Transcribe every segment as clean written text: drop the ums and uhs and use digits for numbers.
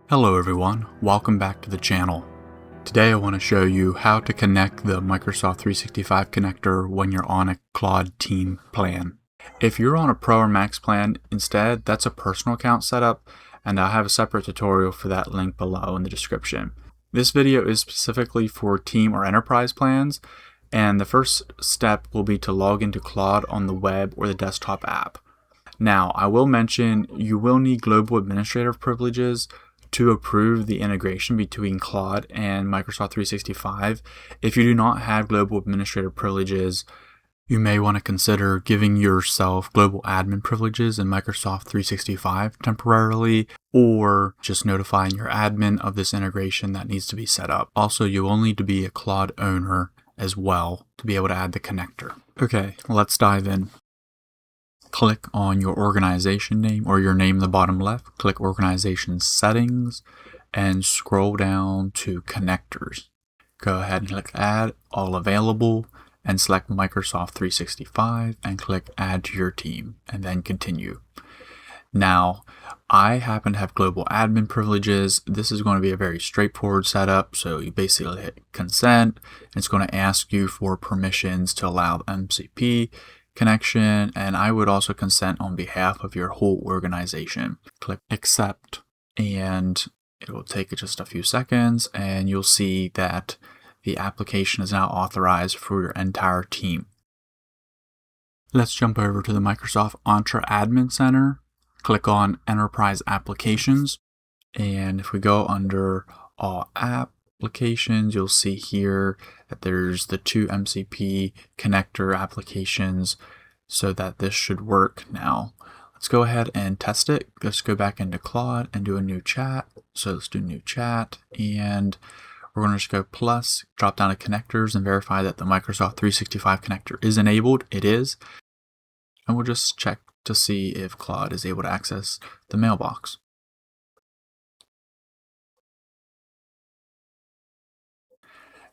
Hello everyone, welcome back to the channel. Today I want to show you how to connect the Microsoft 365 connector when you're on a Claude team plan. If you're on a Pro or Max plan instead, that's a personal account setup, and I'll have a separate tutorial for that link below in the description. This video is specifically for team or enterprise plans, and the first step will be to log into Claude on the web or the desktop app. Now, I will mention you will need global administrator privileges to approve the integration between Claude and Microsoft 365. If you do not have global administrator privileges, you may want to consider giving yourself global admin privileges in Microsoft 365 temporarily, or just notifying your admin of this integration that needs to be set up. Also, you will need to be a Claude owner as well to be able to add the connector. Okay, let's dive in. Click on your organization name or your name in the bottom left, click Organization Settings, and scroll down to Connectors. Go ahead and click Add All Available and select Microsoft 365 and click Add to your team and then Continue. Now, I happen to have global admin privileges. This is going to be a very straightforward setup. So you basically hit Consent. It's going to ask you for permissions to allow the MCP connection, and I would also consent on behalf of your whole organization. Click Accept, and it will take just a few seconds, and you'll see that the application is now authorized for your entire team. Let's jump over to the Microsoft Entra Admin Center. Click on Enterprise Applications, and if we go under All Applications, you'll see here that there's the two MCP connector applications, so that this should work now. Let's go ahead and test it. Let's go back into Claude and do a new chat. So let's do new chat, and we're going to just go plus, drop down to connectors and verify that the Microsoft 365 connector is enabled. It is. And we'll just check to see if Claude is able to access the mailbox.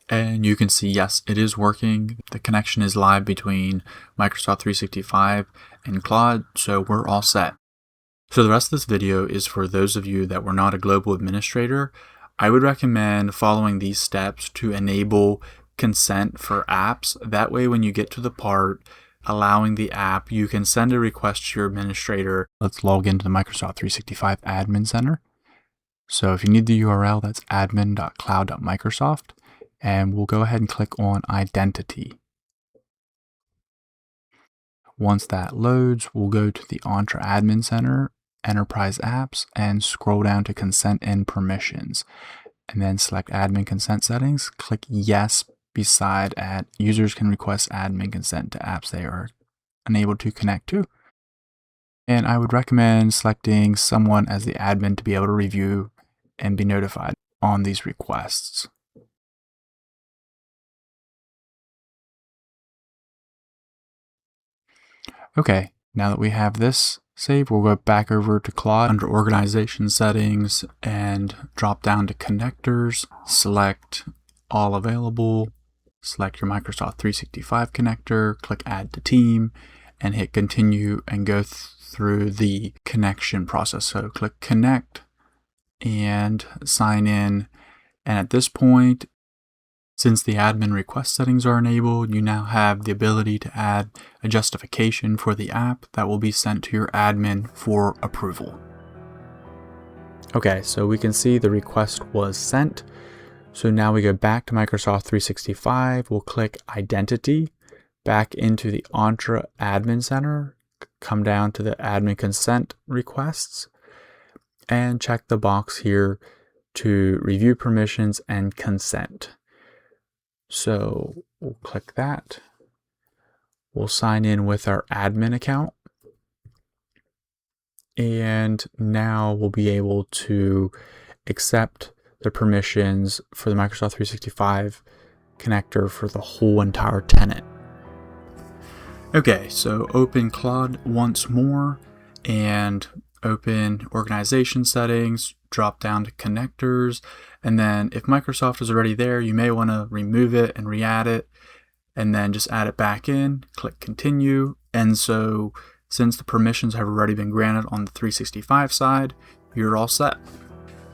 And you can see, yes, it is working. The connection is live between Microsoft 365 and Claude, so we're all set. So the rest of this video is for those of you that were not a global administrator. I would recommend following these steps to enable consent for apps. That way, when you get to the part allowing the app, you can send a request to your administrator. Let's log into the Microsoft 365 Admin Center. So if you need the URL, that's admin.cloud.microsoft. And we'll go ahead and click on Identity. Once that loads, we'll go to the Entra Admin Center, Enterprise Apps, and scroll down to Consent and Permissions. And then select Admin Consent Settings. Click Yes beside Users can request admin consent to apps they are unable to connect to. And I would recommend selecting someone as the admin to be able to review and be notified on these requests. Okay, now that we have this saved, we'll go back over to Claude under Organization Settings and drop down to Connectors, select All Available, select your Microsoft 365 connector, click Add to Team, and hit Continue and go through the connection process. So click Connect and sign in, and at this point, since the admin request settings are enabled, you now have the ability to add a justification for the app that will be sent to your admin for approval. Okay, so we can see the request was sent. So now we go back to Microsoft 365. We'll click Identity, back into the Entra Admin Center, come down to the admin consent requests, and check the box here to review permissions and consent. So we'll click that. We'll sign in with our admin account. And now we'll be able to accept the permissions for the Microsoft 365 connector for the whole entire tenant. Okay, so open Claude once more and open Organization Settings, drop down to Connectors, and then if Microsoft is already there, you may want to remove it and re-add it, and then just add it back in, click Continue. And so since the permissions have already been granted on the 365 side, you're all set.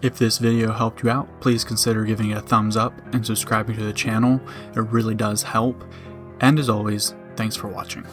If this video helped you out, please consider giving it a thumbs up and subscribing to the channel. It really does help. And as always, thanks for watching.